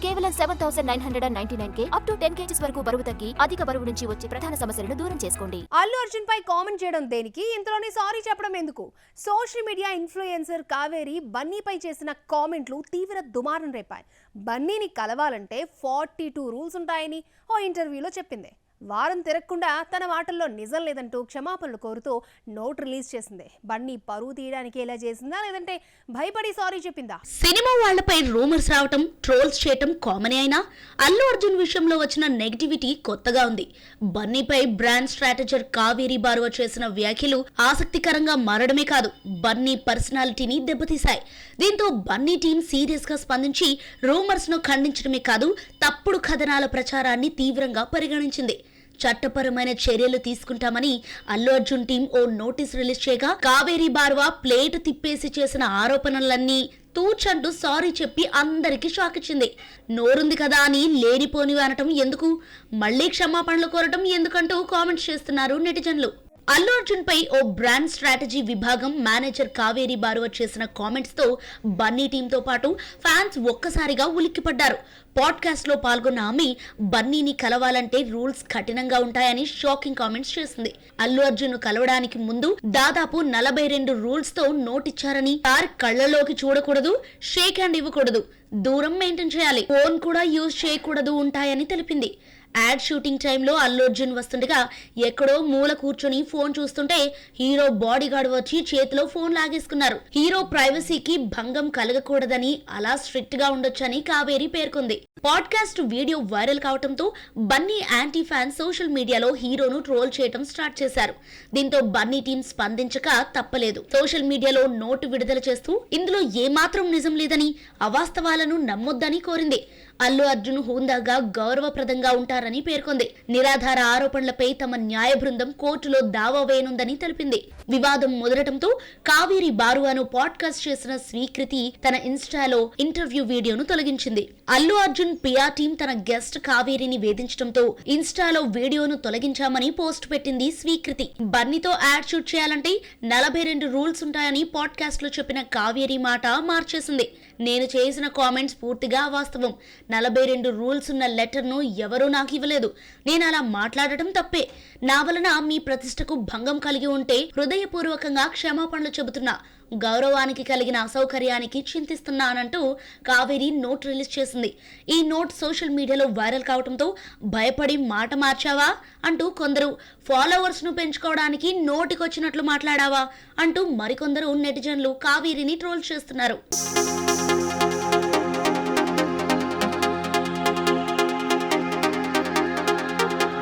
కేవలం 7,999K up to 10 kgs వరకు బరువు తగ్గి అధిక బరువు నుంచి వచ్చే ప్రధాన సమస్యలను దూరం చేసుకోండి. అల్లు అర్జున్ పై కామెంట్ చేయడం దేనికి, ఇంతలోనే సారీ చెప్పడం ఎందుకు? సోషల్ మీడియా ఇన్ఫ్లుయెన్సర్ కావేరి బన్నీపై చేసిన కామెంట్లు తీవ్ర దుమారం రేపాయి. బన్నీని కలవాలంటే 42 రూల్స్ ఉంటాయని ఓ ఇంటర్వ్యూలో చెప్పింది. వారం తిరగకుండా తన మాటల్లో నిజం లేదంటూ క్షమాపణలు కోరుతూ నోట్ రిలీజ్ చేసింది. బన్నీ పరువు తీయడానికి ఎలా చేసిందా, లేదంటే భయపడి సారీ చెప్పిందా? సినిమా వాళ్లపై రూమర్స్ రావటం, ట్రోల్స్ చేయటం కామన్ అయినా అల్లు అర్జున్ విషయంలో వచ్చిన నెగిటివిటీ కొత్తగా ఉంది. బన్నీపై బ్రాండ్ స్ట్రాటజర్ కావేరి బారువా చేసిన వ్యాఖ్యలు ఆసక్తికరంగా మారడమే కాదు, బన్నీ పర్సనాలిటీని దెబ్బతీశాయి. దీంతో బన్నీ టీం సీరియస్ గా స్పందించి రూమర్స్ ను ఖండించడమే కాదు, తప్పుడు కథనాల ప్రచారాన్ని తీవ్రంగా పరిగణించింది. చట్టపరమైన చర్యలు తీసుకుంటామని అల్లు అర్జున్ టీం ఓ నోటీస్ రిలీజ్ చేయగా, కావేరి బారువా ప్లేట్ తిప్పేసి చేసిన ఆరోపణలన్నీ తూచంటూ సారీ చెప్పి అందరికీ షాక్ ఇచ్చింది. నోరుంది కదా అని లేనిపోనివి అనటం ఎందుకు, మళ్లీ క్షమాపణలు కోరటం ఎందుకంటూ కామెంట్స్ చేస్తున్నారు నెటిజన్లు. అల్లు అర్జున్ పై ఓ బ్రాండ్ స్ట్రాటజీ విభాగం మేనేజర్ కావేరి బారువా చేసిన కామెంట్స్ తో బన్నీ టీంతో పాటు ఫ్యాన్స్ ఒక్కసారిగా ఉలిక్కిపడ్డారు. పాడ్కాస్ట్ లో పాల్గొన్న ఆమె బన్నీని కలవాలంటే రూల్స్ కఠినంగా ఉంటాయని షాకింగ్ కామెంట్స్ చేసింది. అల్లు అర్జున్ కలవడానికి ముందు దాదాపు 42 రూల్స్ తో నోటిచ్చారని, సార్ కళ్లలోకి చూడకూడదు, షేక్ హ్యాండ్ ఇవ్వకూడదు, దూరం మెయింటైన్ చేయాలి, ఫోన్ కూడా యూజ్ చేయకూడదు ఉంటాయని తెలిపింది. యాడ్ షూటింగ్ టైంలో అల్లు అర్జున్ వస్తుండగా ఎక్కడో మూల కూర్చొని ఫోన్ చూస్తుంటే హీరో బాడీ గార్డ్ వచ్చి చేతిలో ఫోన్ లాగేసుకున్నారు. హీరో ప్రైవసీకి భంగం కలగకూడదని అలా స్ట్రిక్ట్ గా ఉండొచ్చని కావేరి పేర్కొంది. పాడ్కాస్ట్ వీడియో వైరల్ కావడంతో బన్నీ యాంటీ ఫ్యాన్స్ సోషల్ మీడియాలో హీరోను ట్రోల్ చేయడం స్టార్ట్ చేశారు. దీంతో బన్నీ టీం స్పందించక తప్పలేదు. సోషల్ మీడియాలో నోటు విడుదల చేస్తూ ఇందులో ఏమాత్రం నిజం లేదని, అవాస్తవాలను నమ్మొద్దని కోరింది. అల్లు అర్జున్ హుందాగా గౌరవప్రదంగా ఉంటారని పేర్కొంది. నిరాధార ఆరోపణలపై తమ న్యాయ బృందం కోర్టులో దావా వేయనుందని తెలిపింది. వివాదం ముదరటంతో కావేరి బారువాను పాడ్కాస్ట్ చేసిన స్వీకృతి తన ఇన్స్టాలో ఇంటర్వ్యూ వీడియోను తొలగించింది. అల్లు అర్జున్ పిఆర్ టీం తన గెస్ట్ కావేరిని వేధించడంతో ఇన్స్టాలో వీడియోను తొలగించామని పోస్ట్ పెట్టింది స్వీకృతి. బన్నీతో యాడ్ షూట్ చేయాలంటే 42 రూల్స్ ఉంటాయని పాడ్కాస్ట్ లో చెప్పిన కావేరి మాట మార్చేసింది. నేను చేసిన కామెంట్స్ పూర్తిగా వాస్తవం. 42 రూల్స్ ఉన్న లెటర్ ను ఎవరూ నాకు ఇవ్వలేదు. నేను అలా మాట్లాడటం తప్పే. నా వలన మీ ప్రతిష్టకు భంగం కలిగి ఉంటే హృదయపూర్వకంగా క్షమాపణలు చెబుతున్నా. గౌరవానికి కలిగిన అసౌకర్యానికి చింతిస్తున్నానంటూ కావేరి నోట్ రిలీజ్ చేసింది. ఈ నోట్ సోషల్ మీడియాలో వైరల్ కావడంతో భయపడి మాట మార్చావా అంటూ కొందరు, ఫాలోవర్స్ ను పెంచుకోవడానికి నోటికొచ్చినట్లు మాట్లాడావా అంటూ మరికొందరు నెటిజన్లు కావేరిని ట్రోల్ చేస్తున్నారు.